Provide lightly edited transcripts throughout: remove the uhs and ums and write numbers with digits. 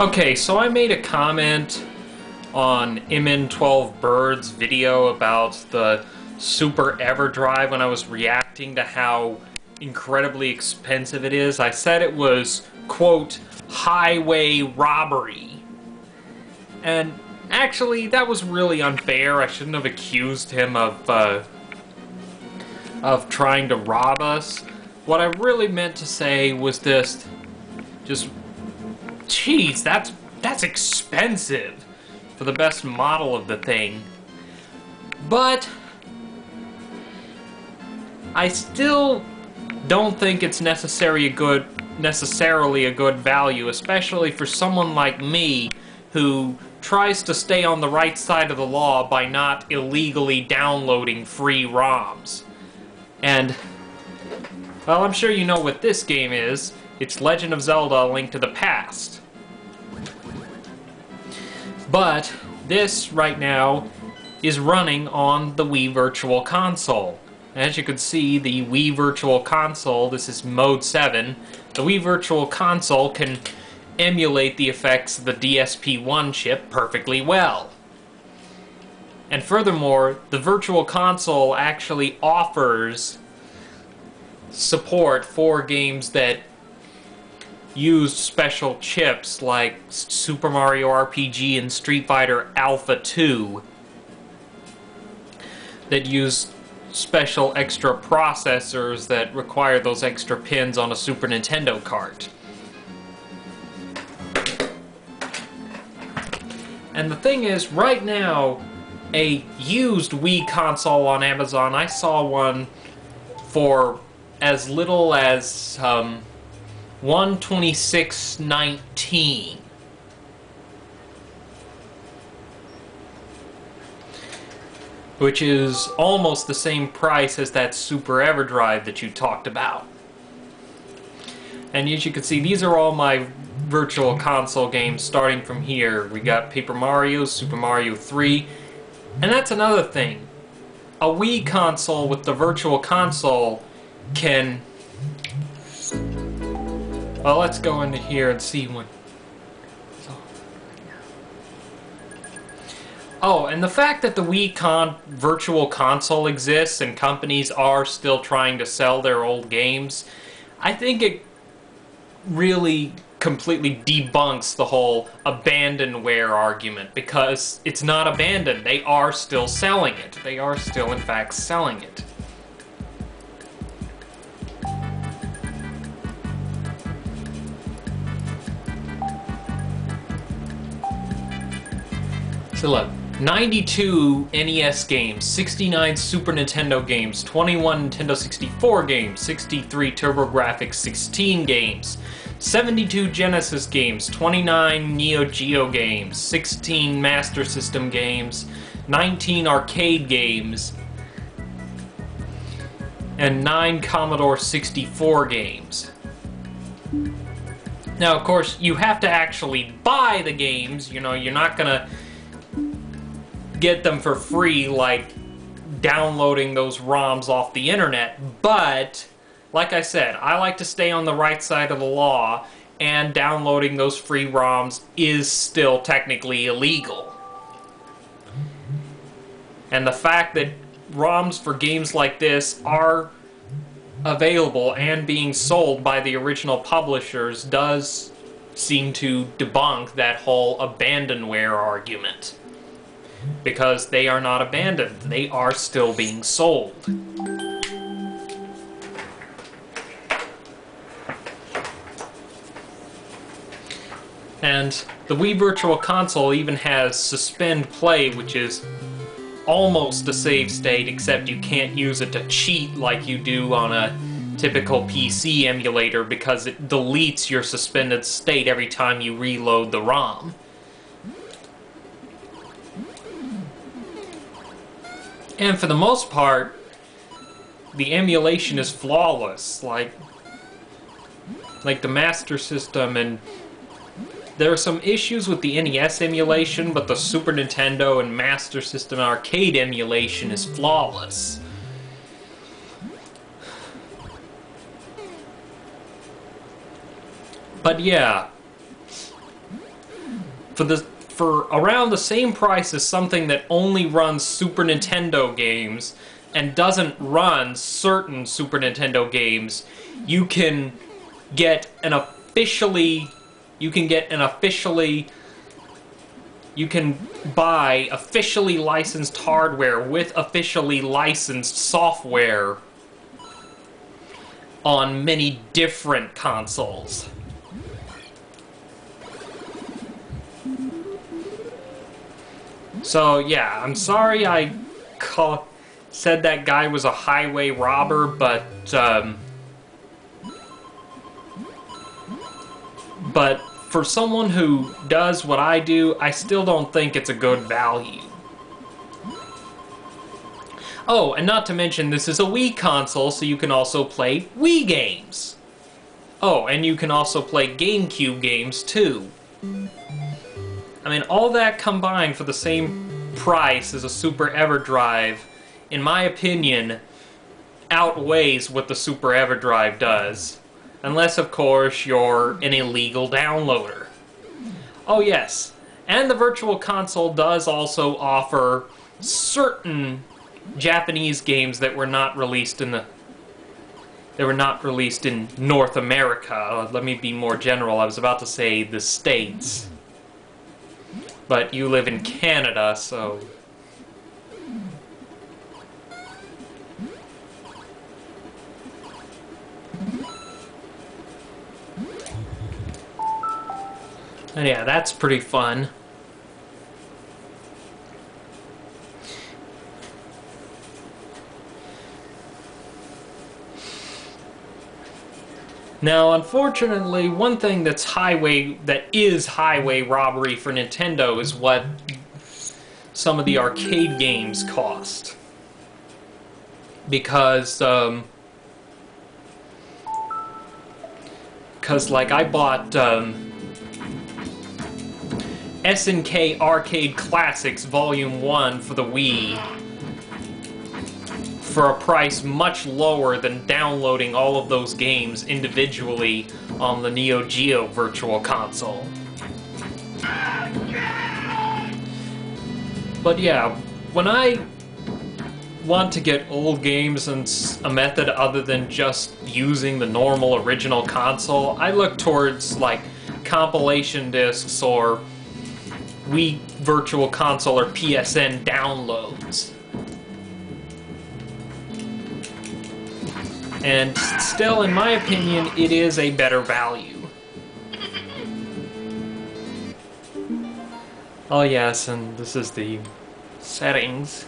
Okay, so I made a comment on MN12Bird's video about the Super EverDrive when I was reacting to how incredibly expensive it is. I said it was, quote, highway robbery. And actually, that was really unfair. I shouldn't have accused him of trying to rob us. What I really meant to say was just geez, that's expensive for the best model of the thing. But I still don't think it's necessarily a good value, especially for someone like me who tries to stay on the right side of the law by not illegally downloading free ROMs. And, well, I'm sure you know what this game is. It's Legend of Zelda: A Link to the Past. But this, right now, is running on the Wii Virtual Console. As you can see, the Wii Virtual Console, this is Mode 7, the Wii Virtual Console can emulate the effects of the DSP-1 chip perfectly well. And furthermore, the Virtual Console actually offers support for games that use special chips like Super Mario RPG and Street Fighter Alpha 2 that use special extra processors that require those extra pins on a Super Nintendo cart. And the thing is, right now, a used Wii console on Amazon, I saw one for as little as $126.19. Which is almost the same price as that Super EverDrive that you talked about. And as you can see, these are all my Virtual Console games starting from here. We got Paper Mario, Super Mario 3, and that's another thing. A Wii console with the Virtual Console can... Well, let's go into here and see when... Oh, and the fact that the Wii Virtual Console exists and companies are still trying to sell their old games, I think it really completely debunks the whole abandonware argument, because it's not abandoned. They are still selling it. They are still, in fact, selling it. So look. 92 NES games, 69 Super Nintendo games, 21 Nintendo 64 games, 63 TurboGrafx 16 games, 72 Genesis games, 29 Neo Geo games, 16 Master System games, 19 arcade games, and 9 Commodore 64 games. Now, of course, you have to actually buy the games. You know, you're not gonna get them for free like downloading those ROMs off the internet, but like I said, I like to stay on the right side of the law, and downloading those free ROMs is still technically illegal. And the fact that ROMs for games like this are available and being sold by the original publishers does seem to debunk that whole abandonware argument. Because they are not abandoned. They are still being sold. And the Wii Virtual Console even has Suspend Play, which is almost a save state, except you can't use it to cheat like you do on a typical PC emulator, because it deletes your suspended state every time you reload the ROM. And for the most part, the emulation is flawless, like the Master System, and there are some issues with the NES emulation, but the Super Nintendo and Master System arcade emulation is flawless. But yeah, for around the same price as something that only runs Super Nintendo games and doesn't run certain Super Nintendo games, you can get an officially you can buy officially licensed hardware with officially licensed software on many different consoles. So yeah, I'm sorry I said that guy was a highway robber, but for someone who does what I do, I still don't think it's a good value. Oh, and not to mention, this is a Wii console, so you can also play Wii games. Oh, and you can also play GameCube games, too. I mean, all that combined for the same price as a Super EverDrive, in my opinion, outweighs what the Super EverDrive does. Unless, of course, you're an illegal downloader. Oh yes, and the Virtual Console does also offer certain Japanese games that were not released in North America. Let me be more general. I was about to say the States. But you live in Canada, so... And yeah, that's pretty fun. Now, unfortunately, one thing that is highway robbery for Nintendo is what some of the arcade games cost. Because like, I bought SNK Arcade Classics Volume 1 for the Wii for a price much lower than downloading all of those games individually on the Neo Geo Virtual Console. But yeah, when I want to get old games and a method other than just using the normal original console, I look towards like compilation discs or Wii Virtual Console or PSN downloads. And still, in my opinion, it is a better value. Oh yes, and this is the settings.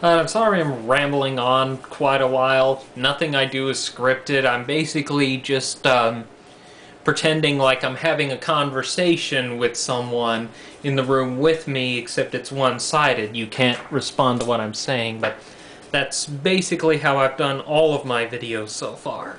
I'm sorry I'm rambling on quite a while. Nothing I do is scripted. I'm basically just pretending like I'm having a conversation with someone in the room with me, except it's one-sided. You can't respond to what I'm saying, but that's basically how I've done all of my videos so far.